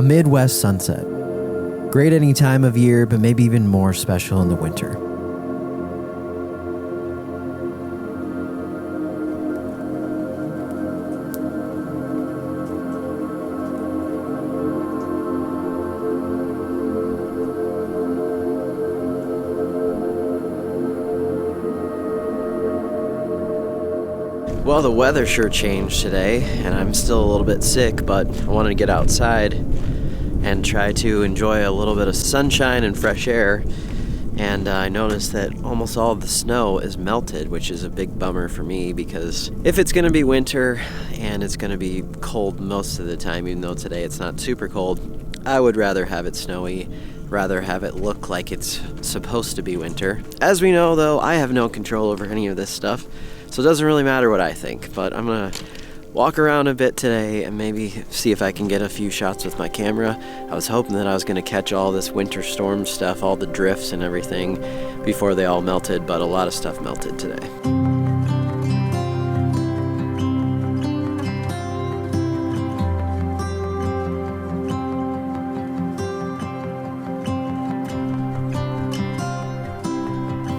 A Midwest sunset. Great any time of year, but maybe even more special in the winter. Well, the weather sure changed today, and I'm still a little bit sick, but I wanted to get outside and try to enjoy a little bit of sunshine and fresh air. And I noticed that almost all of the snow is melted, which is a big bummer for me, because if it's going to be winter and it's going to be cold most of the time, even though today it's not super cold, I would rather have it snowy, rather have it look like it's supposed to be winter. As we know, though, I have no control over any of this stuff, so it doesn't really matter what I think. But I'm gonna walk around a bit today and maybe see if I can get a few shots with my camera. I was hoping that I was gonna catch all this winter storm stuff, all the drifts and everything before they all melted, but a lot of stuff melted today.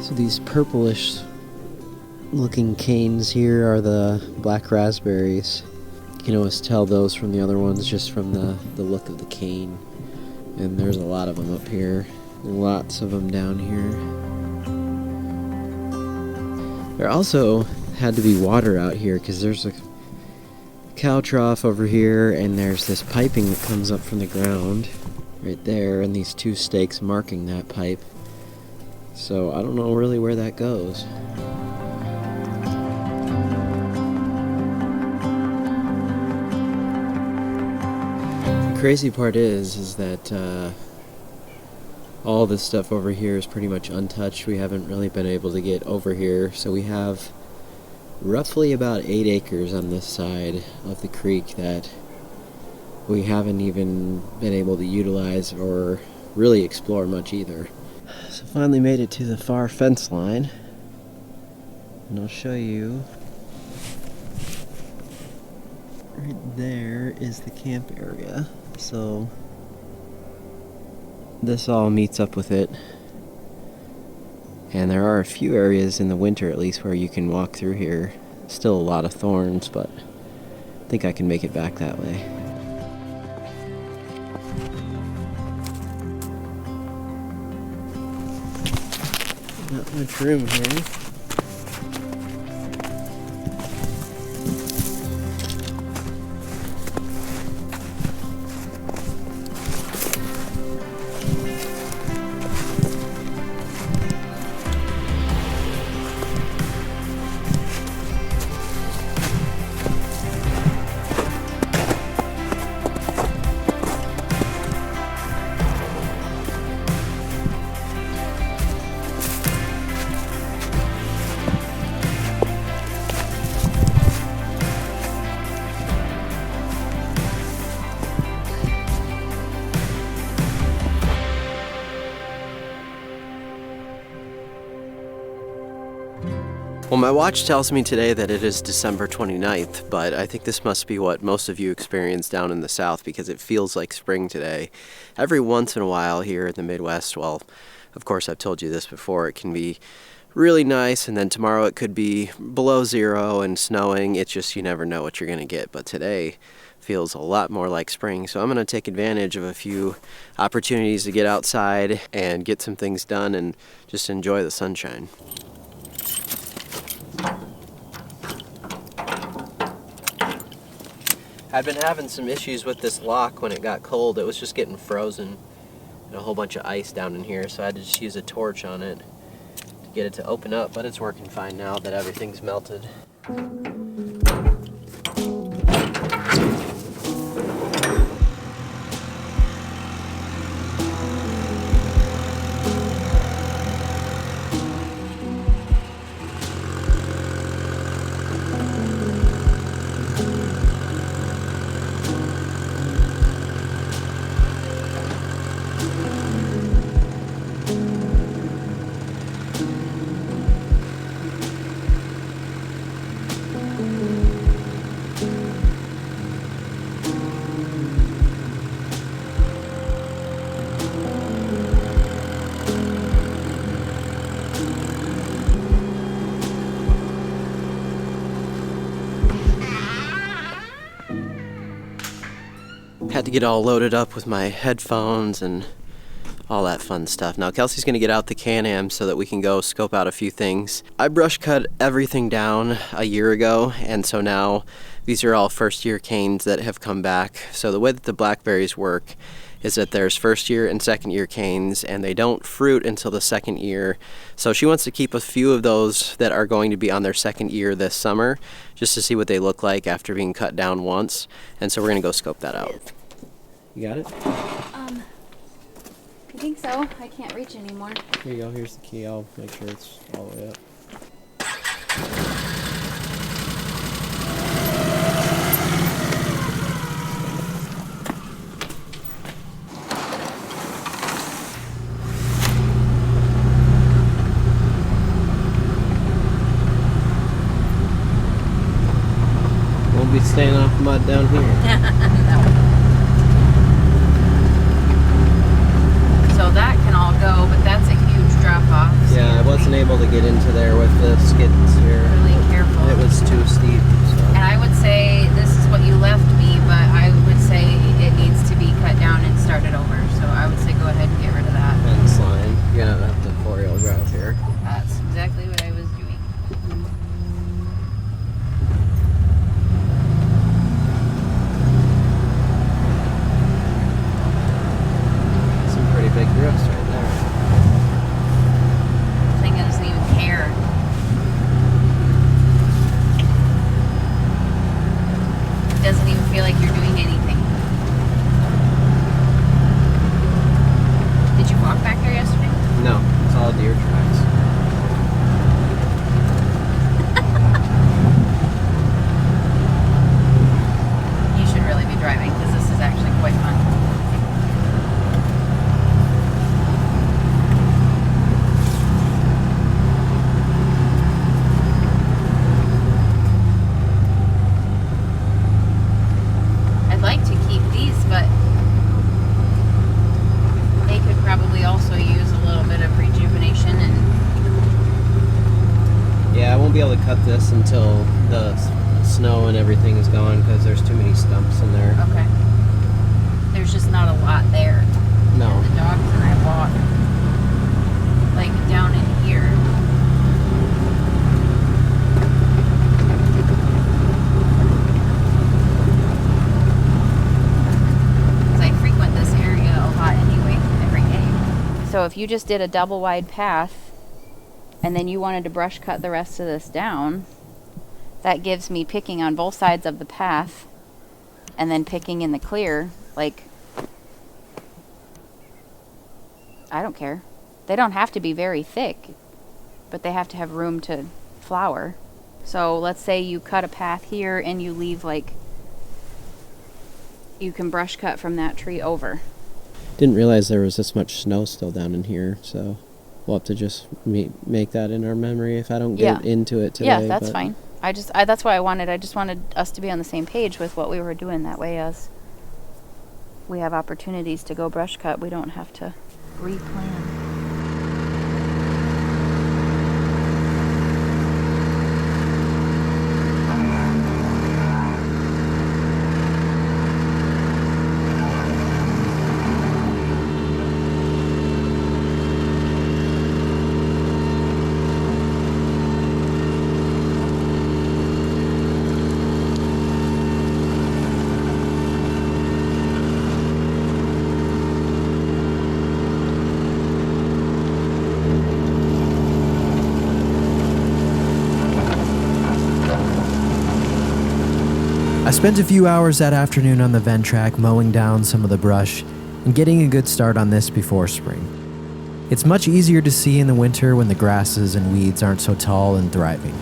So these purplish looking canes here are the black raspberries. You can always tell those from the other ones just from the look of the cane. And there's a lot of them up here. Lots of them down here. There also had to be water out here because there's a cow trough over here, and there's this piping that comes up from the ground right there, and these two stakes marking that pipe. So I don't know really where that goes. Crazy part is that all this stuff over here is pretty much untouched. We haven't really been able to get over here, so we have roughly about 8 acres on this side of the creek that we haven't even been able to utilize or really explore much either. So finally made it to the far fence line, and I'll show you. Right there is the camp area. So this all meets up with it, and there are a few areas in the winter at least where you can walk through here. Still a lot of thorns, but I think I can make it back that way. Not much room here. Well, my watch tells me today that it is December 29th, but I think this must be what most of you experience down in the South, because it feels like spring today. Every once in a while here in the Midwest, well, of course I've told you this before, it can be really nice, and then tomorrow it could be below zero and snowing. It's just, you never know what you're going to get, but today feels a lot more like spring, so I'm going to take advantage of a few opportunities to get outside and get some things done and just enjoy the sunshine. I'd been having some issues with this lock when it got cold. It was just getting frozen and a whole bunch of ice down in here, so I had to just use a torch on it to get it to open up, but it's working fine now that everything's melted. had to get all loaded up with my headphones and all that fun stuff. Now Kelsey's gonna get out the Can-Am so that we can go scope out a few things. I brush cut everything down a year ago, and so now these are all first year canes that have come back. So the way that the blackberries work is that there's first year and second year canes, and they don't fruit until the second year. So she wants to keep a few of those that are going to be on their second year this summer, just to see what they look like after being cut down once. And so we're gonna go scope that out. You got it? I think so. I can't reach anymore. Here you go, here's the key. I'll make sure it's all the way up. Won't be staying off mud down here. No. So that can all go, but that's a huge drop off. So Yeah, I wasn't able to get into there with the skids here. really careful. It was too steep. So. And I would say this is what you left me, but I would say it needs to be cut down and started over. So I would say go ahead and get rid of that. Fence line. You're gonna have to 4-wheel drive here. That's exactly what I was doing. Some pretty big drifts right there. The thing doesn't even care. It doesn't even feel like you're doing anything. Did you walk back there yesterday? No, it's all deer tracks. You should really be driving because this is actually quite fun. I'd like to keep these, but they could probably also use a little bit of rejuvenation and Yeah, I won't be able to cut this until the snow and everything is gone because there's too many stumps in there. okay. There's just not a lot there. No. The dogs and I bought like down in here. Because I frequent this area a lot anyway, every day. So if you just did a double wide path and then you wanted to brush cut the rest of this down, that gives me picking on both sides of the path and then picking in the clear. Like, I don't care. They don't have to be very thick, but they have to have room to flower. So let's say you cut a path here and you leave like, you can brush cut from that tree over. Didn't realize there was this much snow still down in here, so we'll have to just make that in our memory if I don't get into it today. Yeah, that's fine. That's what I just wanted us to be on the same page with what we were doing. That way, as we have opportunities to go brush cut, we don't have to replan. I spent a few hours that afternoon on the vent track mowing down some of the brush and getting a good start on this before spring. It's much easier to see in the winter when the grasses and weeds aren't so tall and thriving.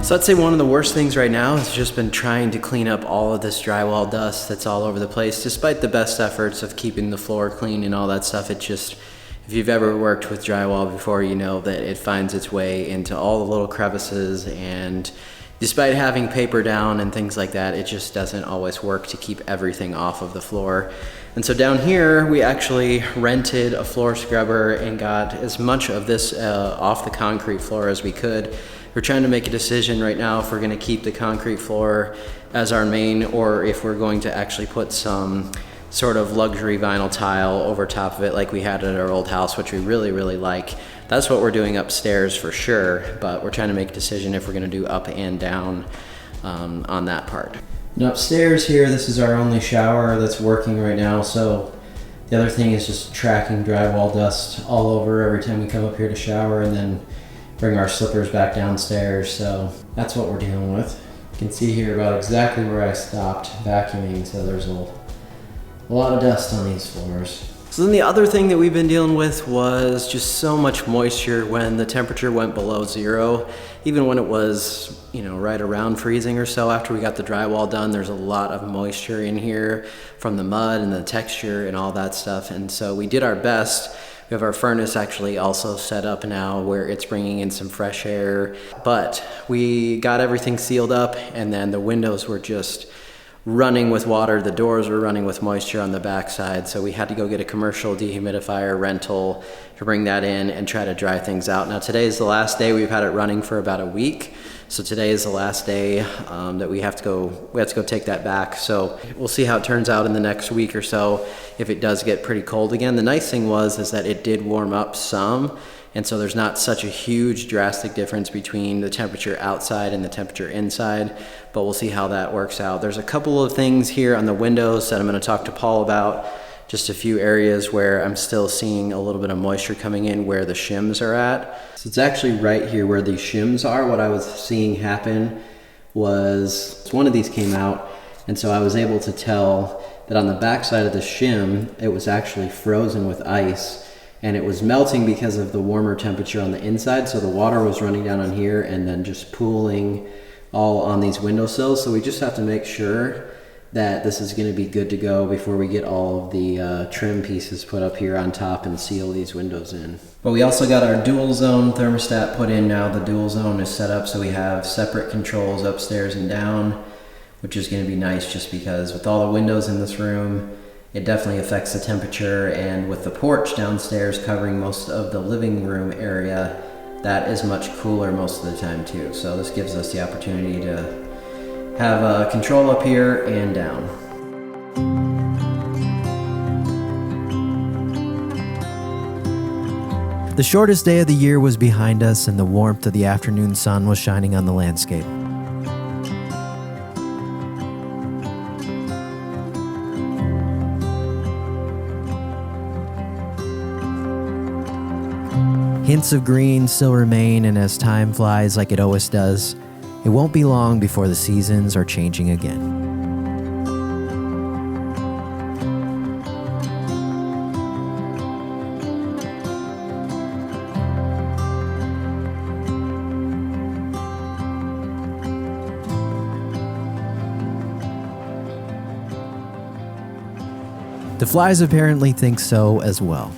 So I'd say one of the worst things right now has just been trying to clean up all of this drywall dust that's all over the place. Despite the best efforts of keeping the floor clean and all that stuff, it just, if you've ever worked with drywall before, you know that it finds its way into all the little crevices, and despite having paper down and things like that, it just doesn't always work to keep everything off of the floor. And so down here, we actually rented a floor scrubber and got as much of this off the concrete floor as we could. We're trying to make a decision right now if we're gonna keep the concrete floor as our main, or if we're going to actually put some sort of luxury vinyl tile over top of it like we had at our old house, which we really, really like. That's what we're doing upstairs for sure, but we're trying to make a decision if we're gonna do up and down on that part. Now upstairs here, this is our only shower that's working right now, so the other thing is just tracking drywall dust all over every time we come up here to shower, and then bring our slippers back downstairs. So that's what we're dealing with. You can see here about exactly where I stopped vacuuming, so there's a lot of dust on these floors. So then the other thing that we've been dealing with was just so much moisture when the temperature went below zero. Even when it was, you know, right around freezing or so after we got the drywall done, there's a lot of moisture in here from the mud and the texture and all that stuff. And so we did our best. We have our furnace actually also set up now where it's bringing in some fresh air, but we got everything sealed up, and then the windows were just running with water. The doors were running with moisture on the backside, so we had to go get a commercial dehumidifier rental to bring that in and try to dry things out. Now today is the last day. We've had it running for about a week, so today is the last day that we have to go take that back. So we'll see how it turns out in the next week or so if it does get pretty cold again. The nice thing is that it did warm up some, and so there's not such a huge drastic difference between the temperature outside and the temperature inside, but we'll see how that works out. There's a couple of things here on the windows that I'm going to talk to Paul about. Just a few areas where I'm still seeing a little bit of moisture coming in where the shims are at. So it's actually right here where these shims are. What I was seeing happen was one of these came out, and so I was able to tell that on the back side of the shim, it was actually frozen with ice, and it was melting because of the warmer temperature on the inside. So the water was running down on here and then just pooling all on these windowsills. So we just have to make sure that this is going to be good to go before we get all of the trim pieces put up here on top and seal these windows in. But we also got our dual zone thermostat put in now. The dual zone is set up so we have separate controls upstairs and down, which is going to be nice just because with all the windows in this room, it definitely affects the temperature, and with the porch downstairs covering most of the living room area, that is much cooler most of the time too. So this gives us the opportunity to have control up here and down. The shortest day of the year was behind us, and the warmth of the afternoon sun was shining on the landscape. Hints of green still remain, and as time flies like it always does, it won't be long before the seasons are changing again. The flies apparently think so as well.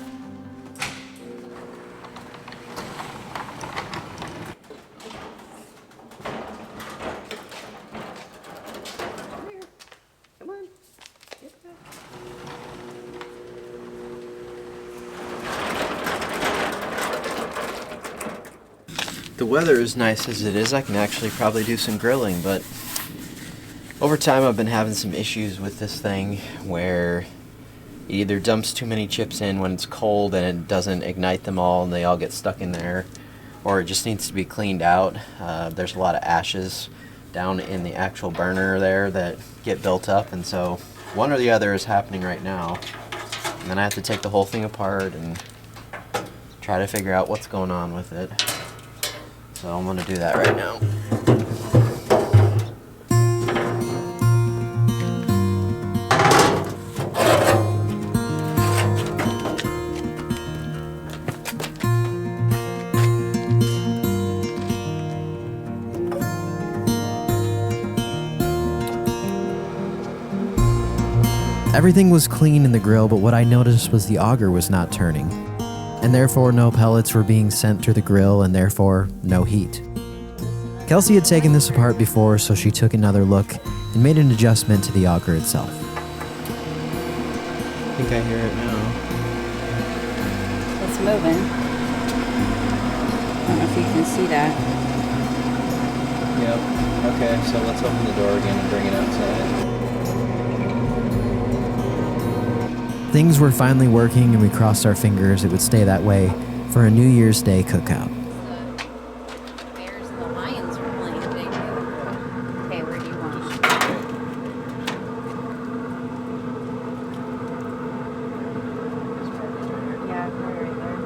The weather is nice as it is. I can actually probably do some grilling, but over time I've been having some issues with this thing where it either dumps too many chips in when it's cold and it doesn't ignite them all and they all get stuck in there, or it just needs to be cleaned out. There's a lot of ashes down in the actual burner there that get built up, and so one or the other is happening right now. And then I have to take the whole thing apart and try to figure out what's going on with it. So I'm going to do that right now. Everything was clean in the grill, but what I noticed was the auger was not turning, and therefore no pellets were being sent through the grill and therefore no heat. Kelsey had taken this apart before, so she took another look and made an adjustment to the auger itself. I think I hear it now. It's moving. I don't know if you can see that. Yep. Okay, so let's open the door again and bring it outside. Things were finally working, and we crossed our fingers it would stay that way for a New Year's Day cookout. The bears and the lions were playing today too. Okay, where do you want to? Yeah, right there.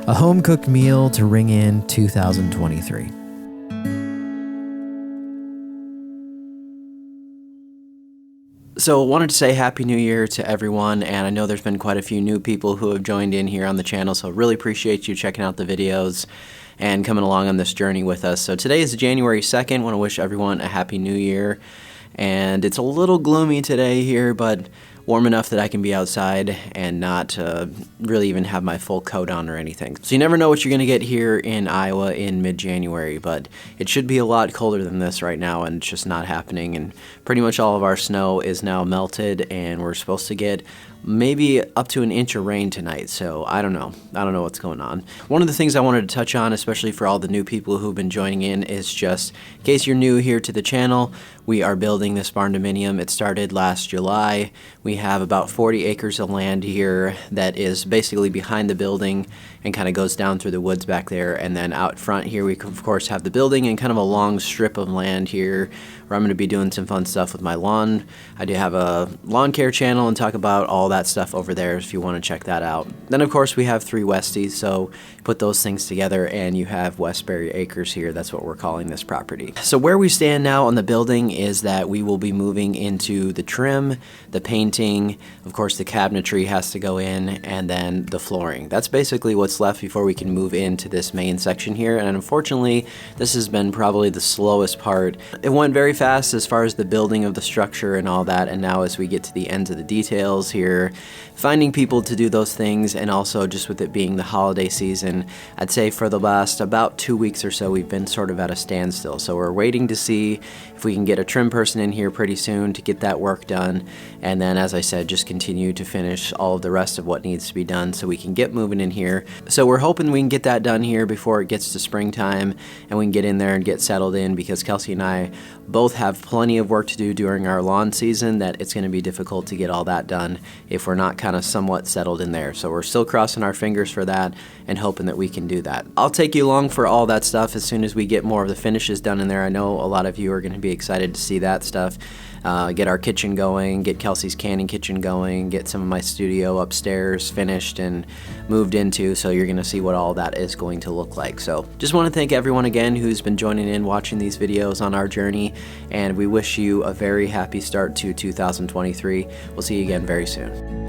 A home-cooked meal to ring in 2023. So I wanted to say Happy New Year to everyone, and I know there's been quite a few new people who have joined in here on the channel, so really appreciate you checking out the videos and coming along on this journey with us. So today is January 2nd. I want to wish everyone a Happy New Year, and it's a little gloomy today here, but warm enough that I can be outside and not really even have my full coat on or anything. So you never know what you're going to get here in Iowa in mid-January, but it should be a lot colder than this right now, and it's just not happening. And pretty much all of our snow is now melted, and we're supposed to get maybe up to an inch of rain tonight, so I don't know what's going on. One of the things I wanted to touch on, especially for all the new people who've been joining in, is just in case you're new here to the channel, we are building this Barndominium. It started last July. We have about 40 acres of land here that is basically behind the building and kind of goes down through the woods back there, and then out front here we of course have the building and kind of a long strip of land here where I'm going to be doing some fun stuff with my lawn. I do have a lawn care channel and talk about all that stuff over there if you want to check that out. Then of course we have 3 Westies, so put those things together and you have Westbury Acres here. That's what we're calling this property. So where we stand now on the building is that we will be moving into the trim, the painting, of course the cabinetry has to go in, and then the flooring. That's basically what's left before we can move into this main section here, and unfortunately this has been probably the slowest part. It went very fast as far as the building of the structure and all that, and now as we get to the ends of the details here, finding people to do those things, and also just with it being the holiday season, I'd say for the last about 2 weeks or so we've been sort of at a standstill. So we're waiting to see if we can get a trim person in here pretty soon to get that work done, and then as I said, just continue to finish all of the rest of what needs to be done so we can get moving in here. So we're hoping we can get that done here before it gets to springtime and we can get in there and get settled in, because Kelsey and I both have plenty of work to do during our lawn season that it's going to be difficult to get all that done if we're not kind of somewhat settled in there. So we're still crossing our fingers for that and hoping that we can do that. I'll take you along for all that stuff as soon as we get more of the finishes done in there. I know a lot of you are going to be excited to see that stuff. Get our kitchen going, get Kelsey's canning kitchen going, get some of my studio upstairs finished and moved into, so you're going to see what all that is going to look like. So just want to thank everyone again who's been joining in watching these videos on our journey, and we wish you a very happy start to 2023. We'll see you again very soon.